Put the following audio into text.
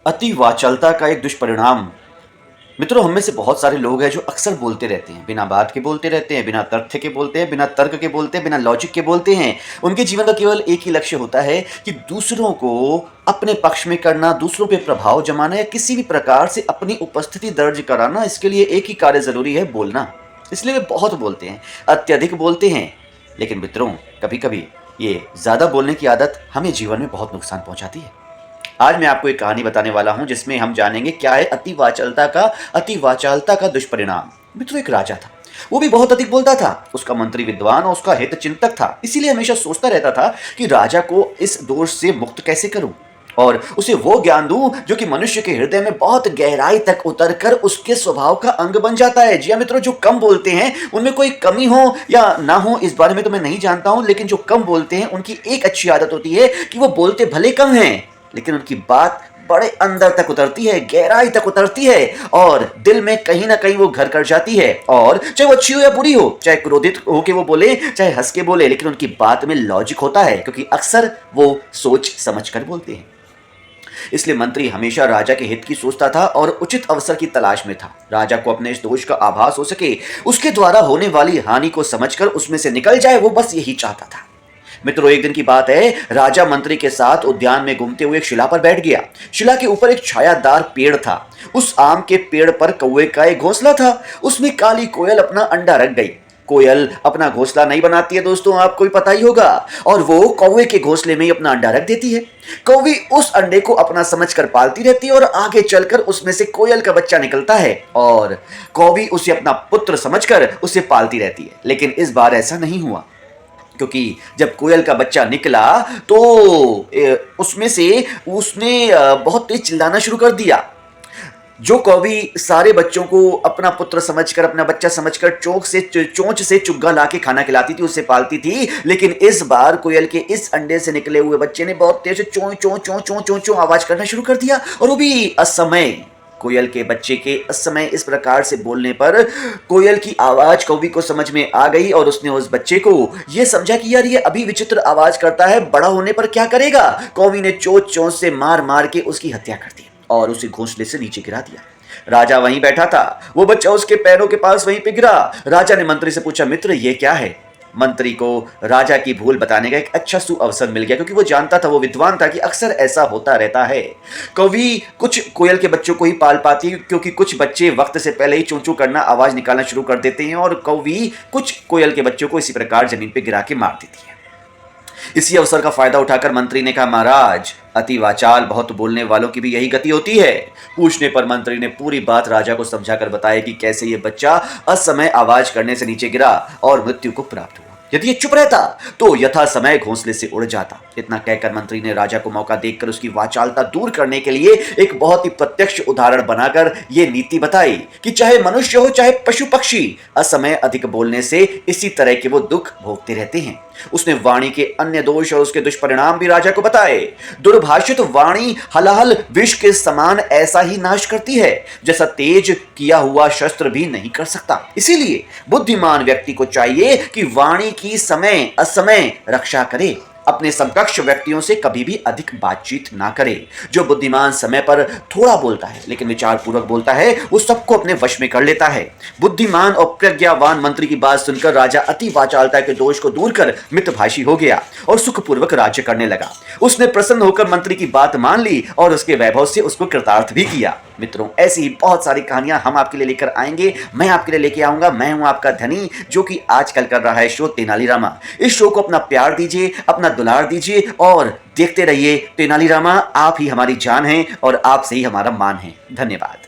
अति वाचालता का एक दुष्परिणाम। मित्रों, हम में से बहुत सारे लोग हैं जो अक्सर बोलते रहते हैं, बिना बात के बोलते रहते हैं, बिना तथ्य के बोलते हैं, बिना तर्क के बोलते हैं, बिना लॉजिक के बोलते हैं। उनके जीवन का केवल एक ही लक्ष्य होता है कि दूसरों को अपने पक्ष में करना, दूसरों पे प्रभाव जमाना या किसी भी प्रकार से अपनी उपस्थिति दर्ज कराना। इसके लिए एक ही कार्य जरूरी है, बोलना। इसलिए वे बहुत बोलते हैं, अत्यधिक बोलते हैं। लेकिन मित्रों, कभी कभी ये ज़्यादा बोलने की आदत हमें जीवन में बहुत नुकसान पहुंचाती है। आज मैं आपको एक कहानी बताने वाला हूं जिसमें हम जानेंगे क्या है अति वाचालता का दुष्परिणाम। मित्रों, एक राजा था, वो भी बहुत अधिक बोलता था। उसका मंत्री विद्वान और उसका हित चिंतक था, इसीलिए हमेशा सोचता रहता था कि राजा को इस दोष से मुक्त कैसे करूं और उसे वो ज्ञान दूं जो कि मनुष्य के हृदय में बहुत गहराई तक उतरकर उसके स्वभाव का अंग बन जाता है। जी हाँ मित्रों, जो कम बोलते हैं उनमें कोई कमी हो या ना हो इस बारे में तो मैं नहीं जानता हूं, लेकिन जो कम बोलते हैं उनकी एक अच्छी आदत होती है कि वो बोलते भले कम हैं, लेकिन उनकी बात बड़े अंदर तक उतरती है, गहराई तक उतरती है और दिल में कहीं ना कहीं वो घर कर जाती है। और चाहे वो अच्छी हो या बुरी हो, चाहे क्रोधित होके वो बोले, चाहे हंस के बोले, लेकिन उनकी बात में लॉजिक होता है, क्योंकि अक्सर वो सोच समझ कर बोलते हैं। इसलिए मंत्री हमेशा राजा के हित की सोचता था और उचित अवसर की तलाश में था। राजा को अपने इस दोष का आभास हो सके, उसके द्वारा होने वाली हानि को समझकर उसमें से निकल जाए, वो बस यही चाहता था। मित्रों, एक दिन की बात है, राजा मंत्री के साथ उद्यान में घूमते हुए एक शिला पर बैठ गया। शिला के ऊपर एक छायादार पेड़ था। उस आम के पेड़ पर कौवे का एक घोंसला था। उसमें काली कोयल अपना अंडा रख गई। कोयल अपना घोंसला नहीं बनाती है दोस्तों, आपको भी पता ही होगा, और वो कौवे के घोंसले में ही अपना अंडा रख देती है। कौवी उस अंडे को अपना समझकर पालती रहती है और आगे चलकर उसमें से कोयल का बच्चा निकलता है और कौवी उसे अपना पुत्र समझकर उसे पालती रहती है। लेकिन इस बार ऐसा नहीं हुआ, क्योंकि जब कोयल का बच्चा निकला तो उसमें से उसने बहुत तेज चिल्लाना शुरू कर दिया। जो कौवी सारे बच्चों को अपना पुत्र समझकर, अपना बच्चा समझकर चोंच से चुग्गा लाके खाना खिलाती थी, उससे पालती थी, लेकिन इस बार कोयल के इस अंडे से निकले हुए बच्चे ने बहुत तेज चों चों चों चों चों चों आवाज करना शुरू कर दिया, और वो भी असमय। कोयल के बच्चे के असमय इस प्रकार से बोलने पर कोयल की आवाज कौवी को समझ में आ गई और उसने उस बच्चे को यह समझा कि यार ये अभी विचित्र आवाज करता है, बड़ा होने पर क्या करेगा। कौवी ने चोंच चोंच से मार मार के उसकी हत्या कर दी और उसे घोंसले से नीचे गिरा दिया। राजा वहीं बैठा था, वो बच्चा उसके पैरों के पास वहीं पे गिरा। राजा ने मंत्री से पूछा, मित्र ये क्या है। मंत्री को राजा की भूल बताने का एक अच्छा सुअवसर मिल गया, क्योंकि वो जानता था, वो विद्वान था कि अक्सर ऐसा होता रहता है। कौवी कुछ कोयल के बच्चों को ही पाल पाती, क्योंकि कुछ बच्चे वक्त से पहले ही चूं चूं करना, आवाज निकालना शुरू कर देते हैं, और कौवी कुछ कोयल के बच्चों को इसी प्रकार जमीन पे गिरा के मार देती है। इसी अवसर का फायदा उठाकर मंत्री ने कहा, महाराज, अति वाचाल बहुत बोलने वालों की भी यही गति होती है। पूछने पर मंत्री ने पूरी बात राजा को समझाकर बताया कि कैसे ये बच्चा असमय आवाज करने से नीचे गिरा और मृत्यु को प्राप्त हुआ। यदि ये चुप रहता तो यथा समय घोंसले से उड़ जाता। इतना कहकर मंत्री ने राजा को मौका देखकर उसकी वाचालता दूर करने के लिए एक बहुत ही प्रत्यक्ष उदाहरण बनाकर यह नीति बताई कि चाहे मनुष्य हो चाहे पशु पक्षी, असमय अधिक बोलने से इसी तरह के वो दुख भोगते रहते हैं। उसने वाणी के अन्य दोष और उसके दुष्परिणाम भी राजा को बताए। दुर्भाषित वाणी हलाहल विष के समान ऐसा ही नाश करती है जैसा तेज किया हुआ शस्त्र भी नहीं कर सकता। इसीलिए बुद्धिमान व्यक्ति को चाहिए कि वाणी की समय असमय रक्षा करे। अपने समकक्ष व्यक्तियों से कभी भी अधिक बातचीत ना करे। जो बुद्धिमान समय पर थोड़ा बोलता है लेकिन विचार पूर्वक बोलता है, वो सबको अपने वश में कर लेता है। बुद्धिमान और प्रज्ञावान मंत्री की बात सुनकर राजा अति वाचालता के दोष को दूर कर मितभाषी हो गया और सुखपूर्वक राज्य करने लगा। उसने प्रसन्न होकर मंत्री की बात मान ली और उसके वैभव से उसको कृतार्थ भी किया। मित्रों, ऐसी ही बहुत सारी कहानियां हम आपके लिए लेकर आएंगे, मैं आपके लिए लेके आऊंगा। मैं हूं आपका धनी, जो कि आजकल कर रहा है शो तेनालीरामा। इस शो को अपना प्यार दीजिए, अपना दुलार दीजिए और देखते रहिए तेनालीरामा। आप ही हमारी जान हैं और आपसे ही हमारा मान है। धन्यवाद।